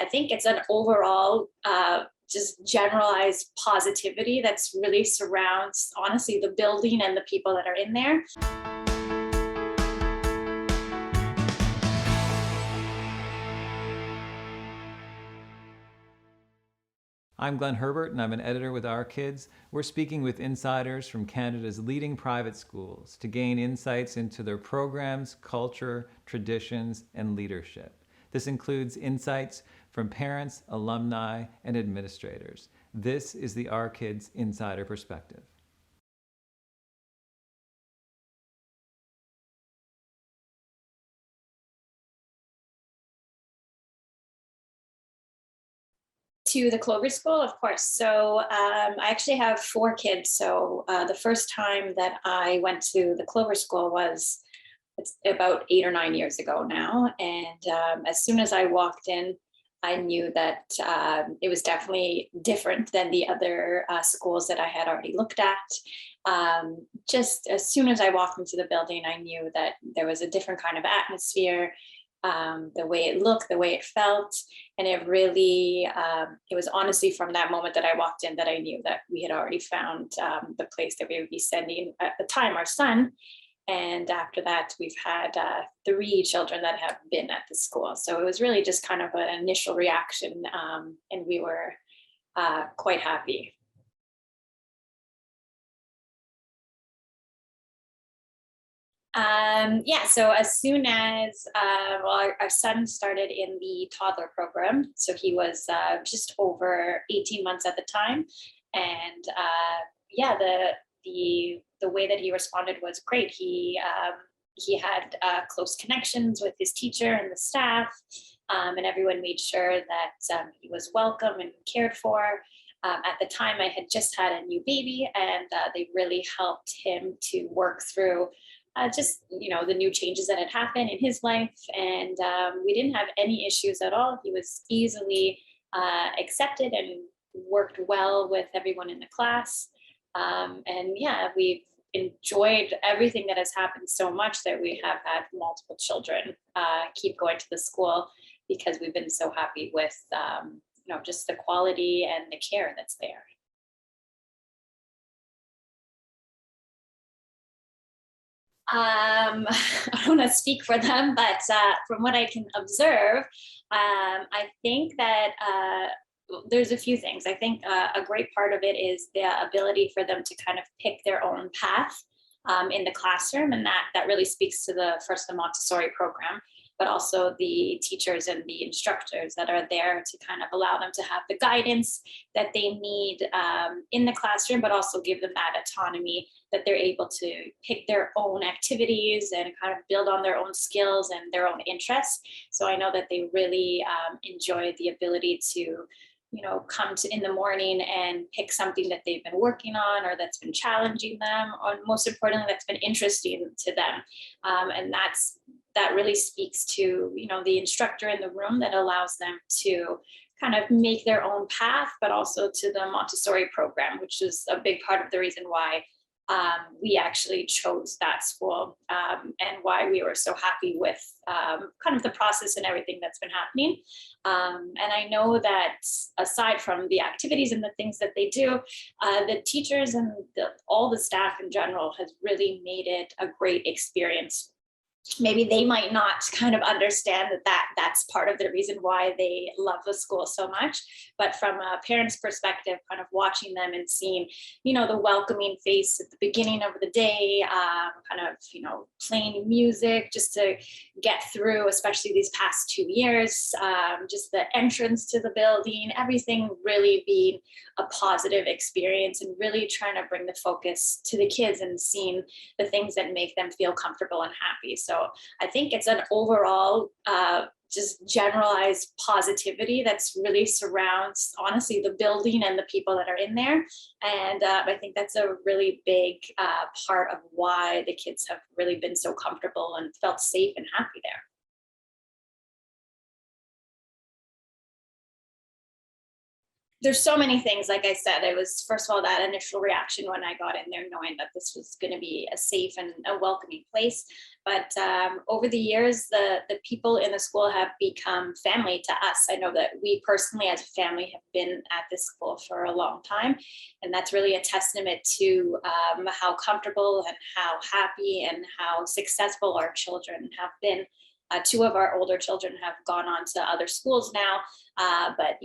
I think it's an overall just generalized positivity that's really surrounds, honestly, the building and the people that are in there. I'm Glenn Herbert, and I'm an editor with Our Kids. We're speaking with insiders from Canada's leading private schools to gain insights into their programs, culture, traditions, and leadership. This includes insights from parents, alumni, and administrators. This is the Our Kids Insider Perspective. To the Clover School, of course. So I actually have 4 kids. So the first time that I went to the Clover School was it's about 8 or 9 years ago now. And as soon as I walked in, I knew that it was definitely different than the other schools that I had already looked at. Just as soon as I walked into the building, I knew that there was a different kind of atmosphere, the way it looked, the way it felt. And it really, it was honestly from that moment that I walked in that I knew that we had already found the place that we would be sending at the time our son. And after that, we've had 3 children that have been at the school. So it was really just kind of an initial reaction, and we were quite happy. Yeah, so as soon as our son started in the toddler program, so he was just over 18 months at the time, and yeah, the way that he responded was great. He had close connections with his teacher and the staff, and everyone made sure that he was welcome and cared for. At the time, I had just had a new baby, and they really helped him to work through just the new changes that had happened in his life, and we didn't have any issues at all. He was easily accepted and worked well with everyone in the class, and yeah, we've enjoyed everything that has happened so much that we have had multiple children keep going to the school because we've been so happy with just the quality and the care that's there. I don't want to speak for them, but from what I can observe, I think that there's a few things. I think a great part of it is the ability for them to kind of pick their own path in the classroom, and that really speaks to the Montessori program, but also the teachers and the instructors that are there to kind of allow them to have the guidance that they need in the classroom, but also give them that autonomy that they're able to pick their own activities and kind of build on their own skills and their own interests. So I know that they really enjoy the ability to come to in the morning and pick something that they've been working on or that's been challenging them, or most importantly, that's been interesting to them. And that really speaks to, the instructor in the room that allows them to kind of make their own path, but also to the Montessori program, which is a big part of the reason why we actually chose that school, and why we were so happy with kind of the process and everything that's been happening. And I know that aside from the activities and the things that they do, the teachers and all the staff in general has really made it a great experience. Maybe they might not kind of understand that's part of the reason why they love the school so much, but from a parent's perspective, kind of watching them and seeing the welcoming face at the beginning of the day, kind of playing music just to get through, especially these past 2 years, just the entrance to the building, everything really being a positive experience, and really trying to bring the focus to the kids and seeing the things that make them feel comfortable and happy. So I think it's an overall just generalized positivity that's really surrounds, honestly, the building and the people that are in there. And I think that's a really big part of why the kids have really been so comfortable and felt safe and happy there. There's so many things. Like I said, it was, first of all, that initial reaction when I got in there, knowing that this was going to be a safe and a welcoming place. But over the years, the people in the school have become family to us. I know that we personally as a family have been at this school for a long time. And that's really a testament to how comfortable and how happy and how successful our children have been. Two of our older children have gone on to other schools now, but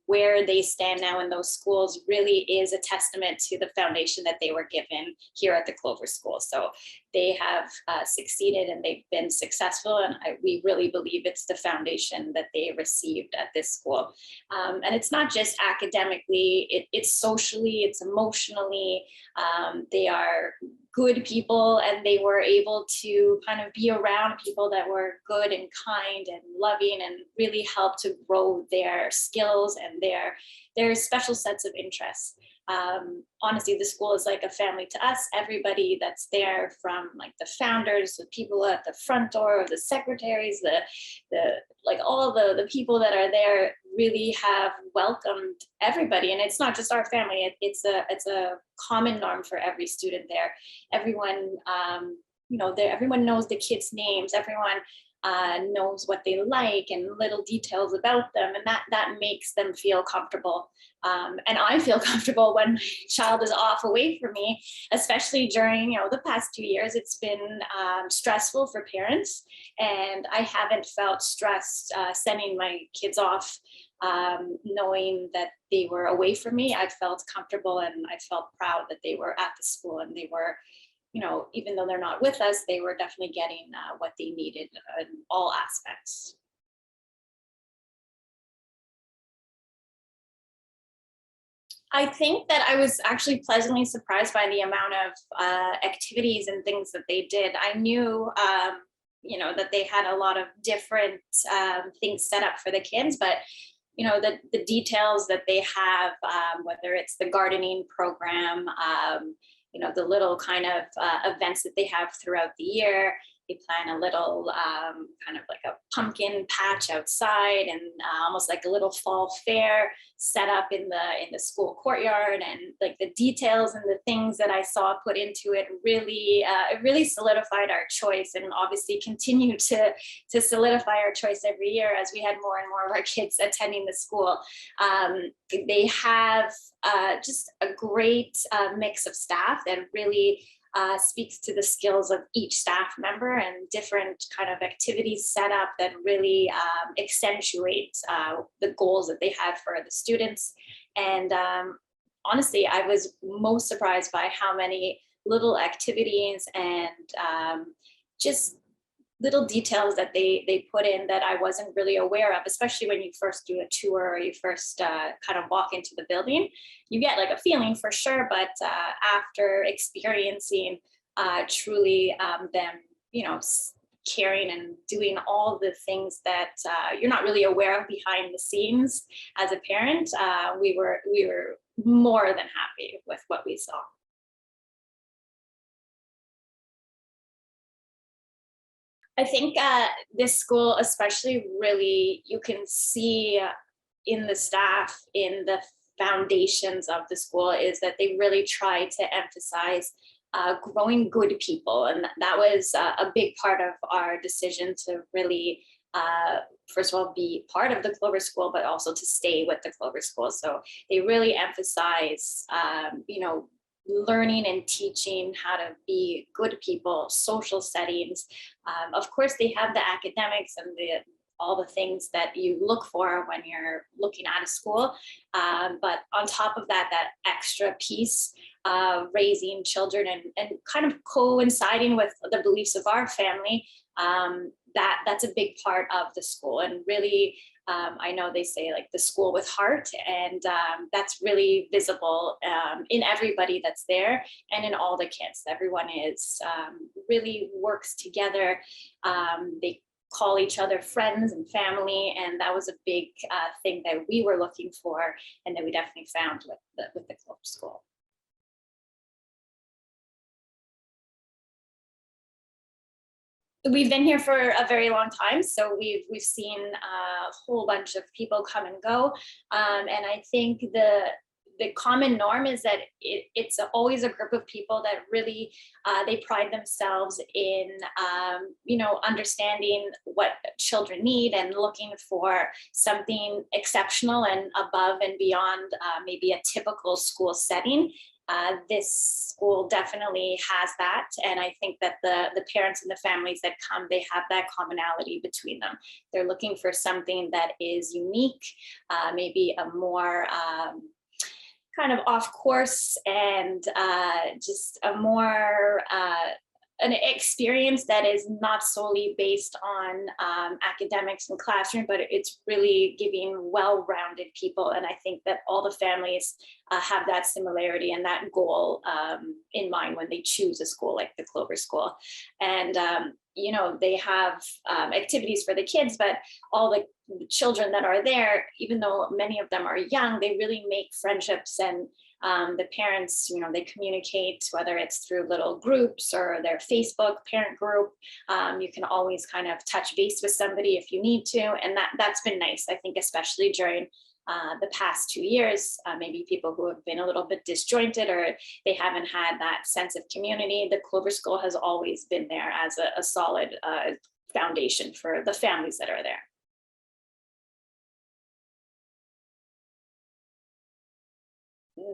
where they stand now in those schools really is a testament to the foundation that they were given here at the Clover School. So they have succeeded and they've been successful, and we really believe it's the foundation that they received at this school. And it's not just academically, it's socially, it's emotionally. They are good people, and they were able to kind of be around people that were good and kind and loving and really help to grow their skills and their special sets of interests. Honestly, the school is like a family to us. Everybody that's there, from like the founders, the people at the front door, the secretaries, the like all the people that are there really have welcomed everybody. And it's not just our family, it's a common norm for every student there. Everyone everyone knows the kids' names. Everyone knows what they like and little details about them, and that makes them feel comfortable. And I feel comfortable when my child is off away from me, especially during the past 2 years. It's been stressful for parents, and I haven't felt stressed sending my kids off, knowing that they were away from me. I felt comfortable, and I felt proud that they were at the school, and they were, even though they're not with us, they were definitely getting what they needed in all aspects. I think that I was actually pleasantly surprised by the amount of activities and things that they did. I knew, that they had a lot of different things set up for the kids, but the details that they have, whether it's the gardening program, the little kind of events that they have throughout the year. They plan a little kind of like a pumpkin patch outside, and almost like a little fall fair set up in the school courtyard. And like the details and the things that I saw put into it really solidified our choice, and obviously continue to solidify our choice every year as we had more and more of our kids attending the school. They have just a great mix of staff that really speaks to the skills of each staff member, and different kind of activities set up that really accentuate the goals that they have for the students. And honestly, I was most surprised by how many little activities and just little details that they put in that I wasn't really aware of, especially when you first do a tour or you first kind of walk into the building. You get like a feeling for sure, but after experiencing truly them, caring and doing all the things that you're not really aware of behind the scenes as a parent, we were more than happy with what we saw. I think this school, especially, really you can see in the staff, in the foundations of the school, is that they really try to emphasize growing good people. And that was a big part of our decision to really, first of all, be part of the Clover School, but also to stay with the Clover School. So they really emphasize, learning and teaching how to be good people, social settings. Of course, they have the academics and all the things that you look for when you're looking at a school. But on top of that, that extra piece of raising children and kind of coinciding with the beliefs of our family, that's a big part of the school. And really, I know they say like the school with heart, and that's really visible in everybody that's there and in all the kids. Everyone is really works together. They call each other friends and family, and that was a big thing that we were looking for, and that we definitely found with the Clover School. We've been here for a very long time, so we've seen a whole bunch of people come and go, and I think the the common norm is that it's always a group of people that really they pride themselves in understanding what children need and looking for something exceptional and above and beyond maybe a typical school setting. This school definitely has that, and I think that the parents and the families that come, they have that commonality between them. They're looking for something that is unique, maybe a more kind of off course, and just a more an experience that is not solely based on academics and classroom, but it's really giving well-rounded people. And I think that all the families have that similarity and that goal in mind when they choose a school like the Clover School. And they have activities for the kids, but all the children that are there, even though many of them are young, they really make friendships, and the parents, they communicate, whether it's through little groups or their Facebook parent group. You can always kind of touch base with somebody if you need to. And that's been nice, I think, especially during the past 2 years, maybe people who have been a little bit disjointed or they haven't had that sense of community. The Clover School has always been there as a solid foundation for the families that are there.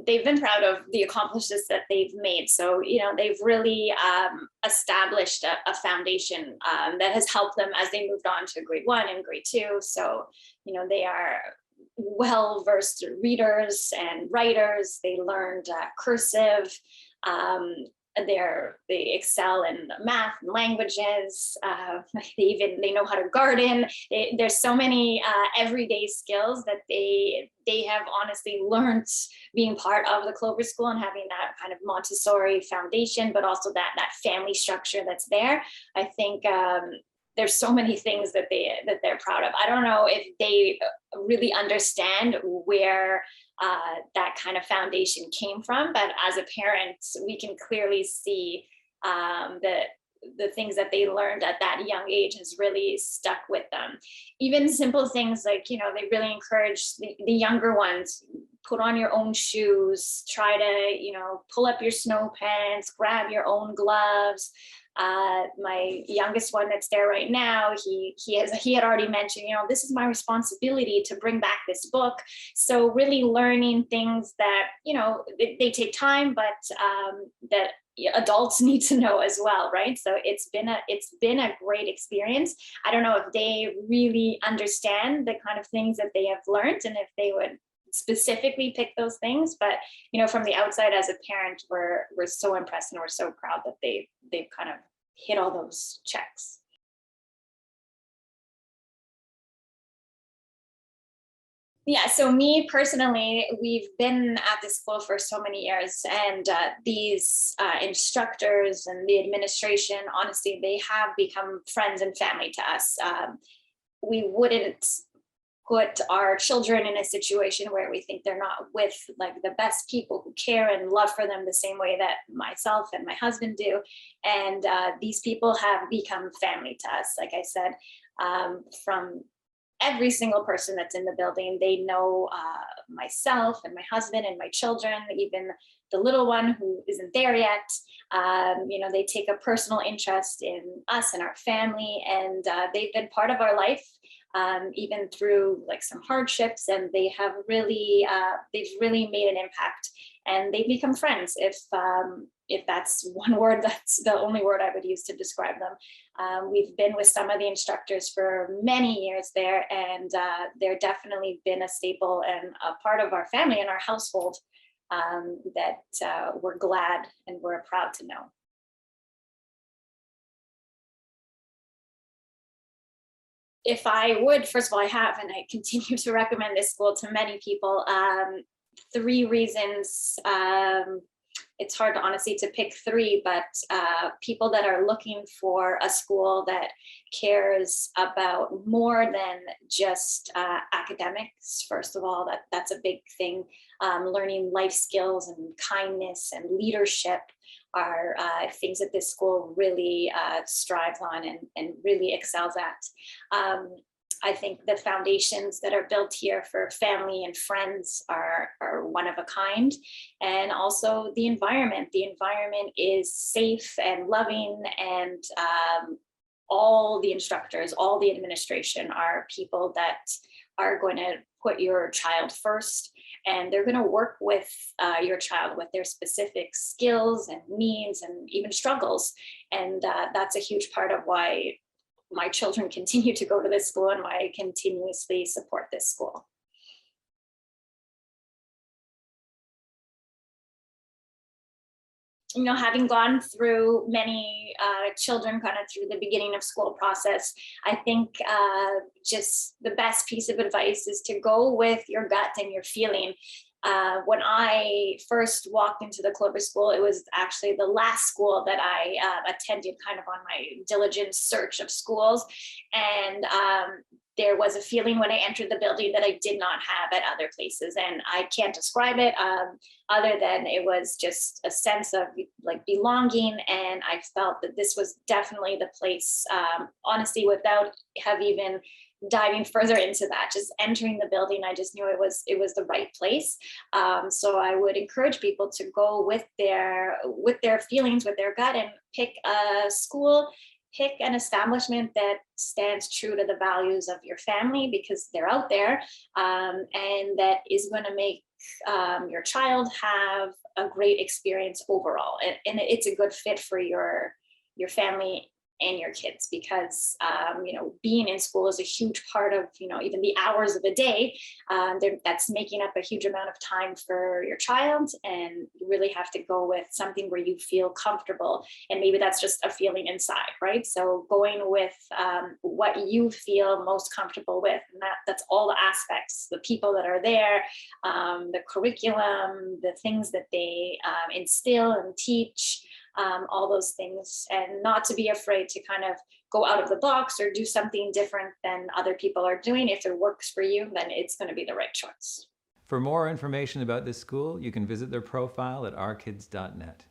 They've been proud of the accomplishments that they've made. So, they've really established a foundation that has helped them as they moved on to grade 1 and grade 2. So, they are well-versed readers and writers. They learned cursive. They excel in math and languages. They know how to garden. There's so many everyday skills that they have honestly learned being part of the Clover School and having that kind of Montessori foundation, but also that family structure that's there. I think there's so many things that they're proud of. I don't know if they really understand where that kind of foundation came from, but as a parent, we can clearly see the things that they learned at that young age has really stuck with them. Even simple things like, they really encourage the younger ones, put on your own shoes, try to, pull up your snow pants, grab your own gloves. My youngest one that's there right now, he had already mentioned, this is my responsibility to bring back this book. So really learning things that, they take time, but that adults need to know as well, right? So it's been a great experience. I don't know if they really understand the kind of things that they have learned and if they would specifically pick those things, but from the outside as a parent, we're so impressed and we're so proud that they've kind of hit all those checks. Yeah, so me personally, we've been at this school for so many years, and these instructors and the administration, honestly, they have become friends and family to us. We wouldn't put our children in a situation where we think they're not with like the best people who care and love for them the same way that myself and my husband do. And these people have become family to us. Like I said, from every single person that's in the building, they know myself and my husband and my children, even the little one who isn't there yet. They take a personal interest in us and our family, and they've been part of our life, even through like some hardships, and they've really made an impact, and they've become friends. If that's one word, that's the only word I would use to describe them. We've been with some of the instructors for many years there, and they're definitely been a staple and a part of our family and our household that we're glad and we're proud to know. If I would, first of all, I have, and I continue to recommend this school to many people. 3 reasons. It's hard, honestly, to pick 3, but people that are looking for a school that cares about more than just academics. First of all, that's a big thing. Learning life skills and kindness and leadership are things that this school really strives on and really excels at. I think the foundations that are built here for family and friends are one of a kind. And also the environment. The environment is safe and loving, and all the instructors, all the administration are people that are going to put your child first, and they're going to work with your child with their specific skills and needs and even struggles. And that's a huge part of why my children continue to go to this school and why I continuously support this school. You know, having gone through many children kind of through the beginning of school process, I think just the best piece of advice is to go with your gut and your feeling. When I first walked into the Clover School, it was actually the last school that I attended kind of on my diligent search of schools. And there was a feeling when I entered the building that I did not have at other places. And I can't describe it other than it was just a sense of like belonging. And I felt that this was definitely the place, honestly, without have even diving further into that, just entering the building, I just knew it was the right place. So I would encourage people to go with their feelings, with their gut, and pick a school, pick an establishment that stands true to the values of your family, because they're out there, and that is going to make your child have a great experience overall. And it's a good fit for your family and your kids, because you know, being in school is a huge part of, you know, even the hours of the day. That's making up a huge amount of time for your child, and you really have to go with something where you feel comfortable. And maybe that's just a feeling inside, right? So going with what you feel most comfortable with, and that's all the aspects, the people that are there, the curriculum, the things that they instill and teach, all those things, and not to be afraid to kind of go out of the box or do something different than other people are doing. If it works for you, then it's going to be the right choice. For more information about this school, you can visit their profile at ourkids.net.